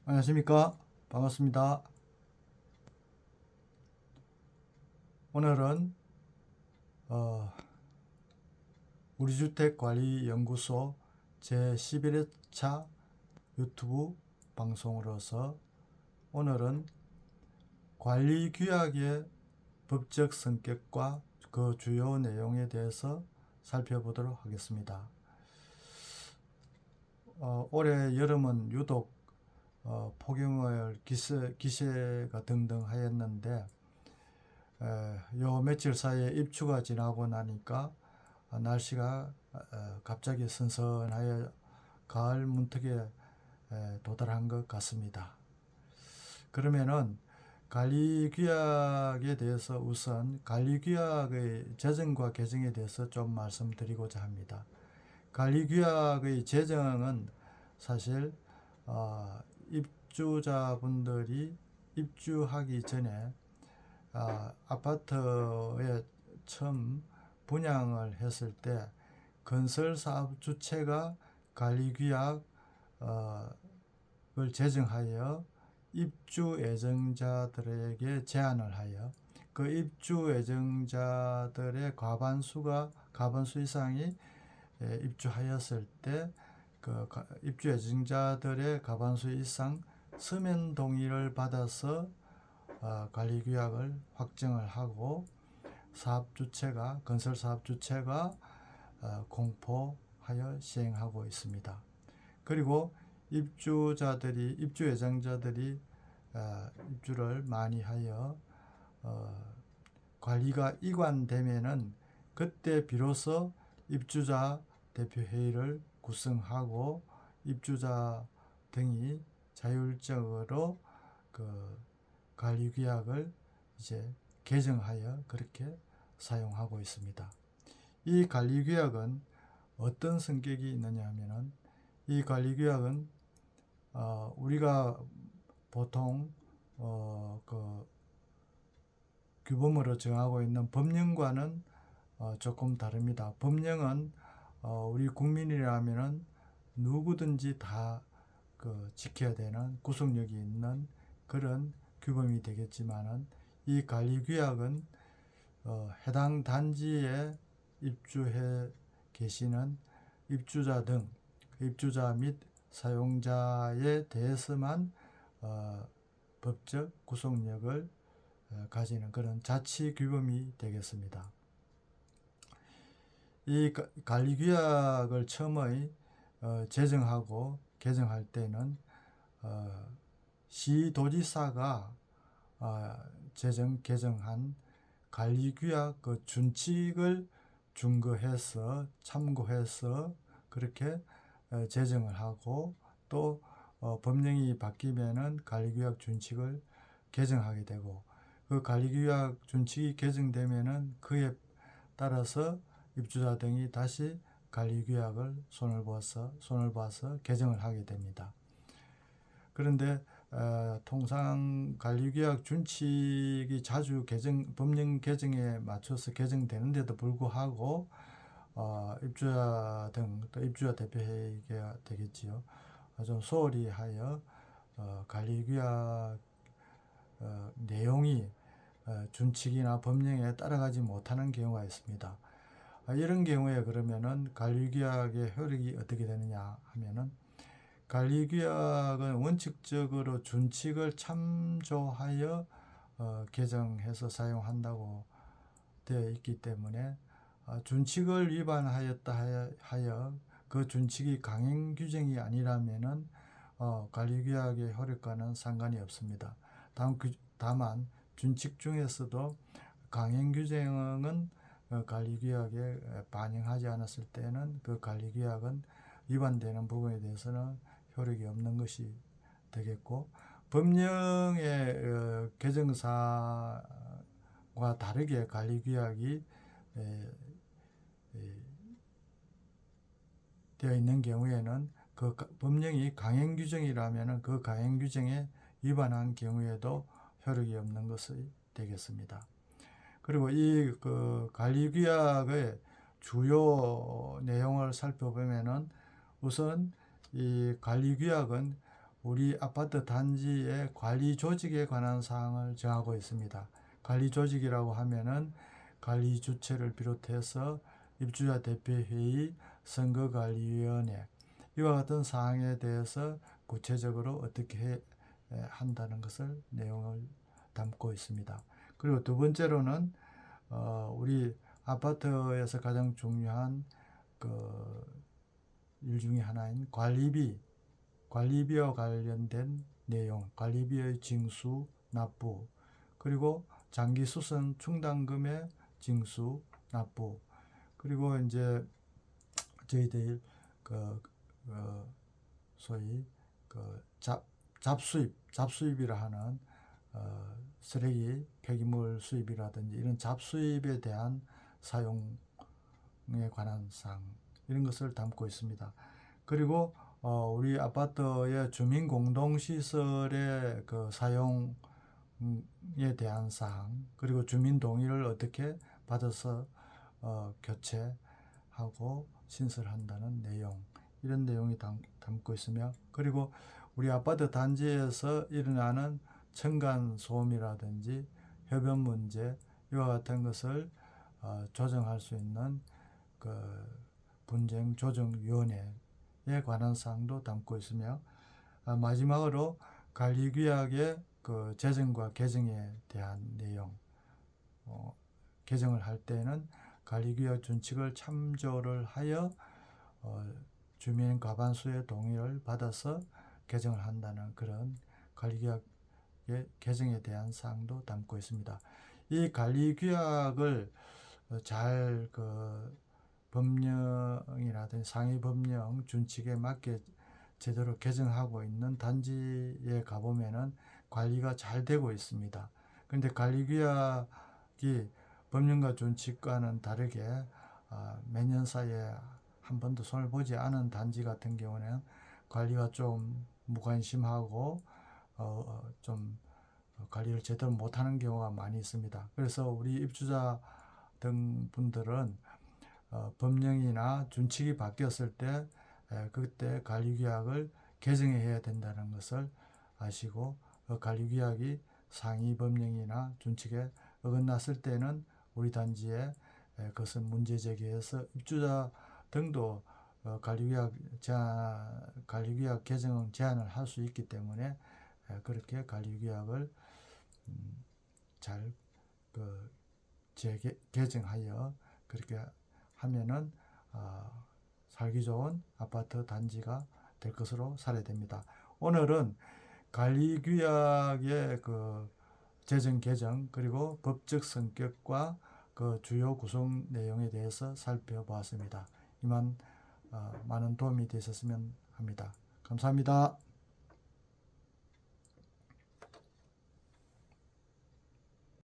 안녕하십니까. 반갑습니다. 오늘은 우리주택관리연구소 제11회차 유튜브 방송으로서 오늘은 관리규약의 법적 성격과 그 주요 내용에 대해서 살펴보도록 하겠습니다. 올해 여름은 유독 폭염을 기세가 등등 하였는데 요 며칠 사이에 입추가 지나고 나니까 날씨가 갑자기 선선하여 가을 문턱에 도달한 것 같습니다. 그러면은 관리규약에 대해서 우선 관리규약의 제정과 개정에 대해서 좀 말씀드리고자 합니다. 관리규약의 제정은 사실 입주자분들이 입주하기 전에 아파트에 처음 분양을 했을 때 건설사업 주체가 관리규약을 제정하여 입주 예정자들에게 제안을 하여 그 입주 예정자들의 과반수 이상이 입주하였을 때 그 입주 예정자들의 과반수 이상 서면 동의를 받아서 관리규약을 확정을 하고 건설사업 주체가 공포하여 시행하고 있습니다. 그리고 입주 예정자들이 입주를 많이 하여 관리가 이관되면은 그때 비로소 입주자 대표회의를 구성하고 입주자 등이 자율적으로 그 관리규약을 이제 개정하여 그렇게 사용하고 있습니다. 이 관리규약은 어떤 성격이 있느냐 하면은 이 관리규약은 우리가 보통 그 규범으로 정하고 있는 법령과는 조금 다릅니다. 법령은 우리 국민이라면은 누구든지 다 지켜야 되는 구속력이 있는 그런 규범이 되겠지만은 이 관리규약은 해당 단지에 입주해 계시는 입주자 및 사용자에 대해서만 법적 구속력을 가지는 그런 자치 규범이 되겠습니다. 이 관리규약을 처음에 제정하고 개정할 때는 시도지사가 개정한 관리규약 그 준칙을 참고해서 그렇게 제정을 하고 또 법령이 바뀌면은 관리규약 준칙을 개정하게 되고 그 관리규약 준칙이 개정되면은 그에 따라서 입주자 등이 다시 관리규약을 손을 봐서 개정을 하게 됩니다. 그런데 통상 관리규약 준칙이 자주 법령 개정에 맞춰서 개정되는데도 불구하고 입주자 등 또 입주자 대표회의가 되겠지요. 좀 소홀히 하여 관리규약 내용이 준칙이나 법령에 따라가지 못하는 경우가 있습니다. 이런 경우에 그러면은 관리규약의 효력이 어떻게 되느냐 하면은 관리규약은 원칙적으로 준칙을 참조하여 개정해서 사용한다고 되어 있기 때문에 준칙을 위반하였다 하여 그 준칙이 강행 규정이 아니라면은 관리규약의 효력과는 상관이 없습니다. 다만 준칙 중에서도 강행 규정은 관리규약에 반영하지 않았을 때는 그 관리규약은 위반되는 부분에 대해서는 효력이 없는 것이 되겠고 법령의 개정사와 다르게 관리규약이 되어 있는 경우에는 그 법령이 강행 규정이라면 그 강행 규정에 위반한 경우에도 효력이 없는 것이 되겠습니다. 그리고 이 관리규약의 주요 내용을 살펴보면은 우선 이 관리규약은 우리 아파트 단지의 관리 조직에 관한 사항을 정하고 있습니다. 관리 조직이라고 하면은 관리 주체를 비롯해서 입주자 대표회의, 선거관리위원회 이와 같은 사항에 대해서 구체적으로 어떻게 한다는 것을 내용을 담고 있습니다. 그리고 두 번째로는 우리 아파트에서 가장 중요한 일 중에 하나인 관리비와 관련된 내용, 관리비의 징수, 납부, 그리고 장기 수선 충당금의 징수, 납부, 그리고 이제 저희들 소위 잡수입이라 하는 쓰레기 폐기물 수입이라든지 이런 잡수입에 대한 사용에 관한 사항 이런 것을 담고 있습니다. 그리고 우리 아파트의 주민 공동시설의 사용에 대한 사항, 그리고 주민 동의를 어떻게 받아서 교체하고 신설한다는 내용, 이런 내용이 담고 있으며, 그리고 우리 아파트 단지에서 일어나는 층간 소음이라든지 해변 문제 이와 같은 것을 조정할 수 있는 분쟁 조정위원회에 관한 사항도 담고 있으며, 마지막으로 관리규약의 제정과 개정에 대한 내용, 개정을 할 때는 관리규약 준칙을 참조를 하여 주민 과반수의 동의를 받아서 개정을 한다는 그런 관리규약의 개정에 대한 사항도 담고 있습니다. 이 관리규약을 잘 법령이라든지 상위 법령 준칙에 맞게 제대로 개정하고 있는 단지에 가보면은 관리가 잘 되고 있습니다. 그런데 관리규약이 법령과 준칙과는 다르게 몇 년 사이에 한 번도 손을 보지 않은 단지 같은 경우는 관리가 좀 무관심하고 좀 관리를 제대로 못하는 경우가 많이 있습니다. 그래서 우리 입주자 등 분들은 법령이나 준칙이 바뀌었을 때 그때 관리규약을 개정해야 된다는 것을 아시고, 관리규약이 상위 법령이나 준칙에 어긋났을 때는 우리 단지에 그것을 문제 제기해서 입주자 등도 관리규약 개정 제안을 할 수 있기 때문에 그렇게 관리규약을 잘 개정하여 그렇게 하면은 살기 좋은 아파트 단지가 될 것으로 사례됩니다. 오늘은 관리규약의 제정 개정 그리고 법적 성격과 주요 구성 내용에 대해서 살펴보았습니다. 이만 많은 도움이 되셨으면 합니다. 감사합니다.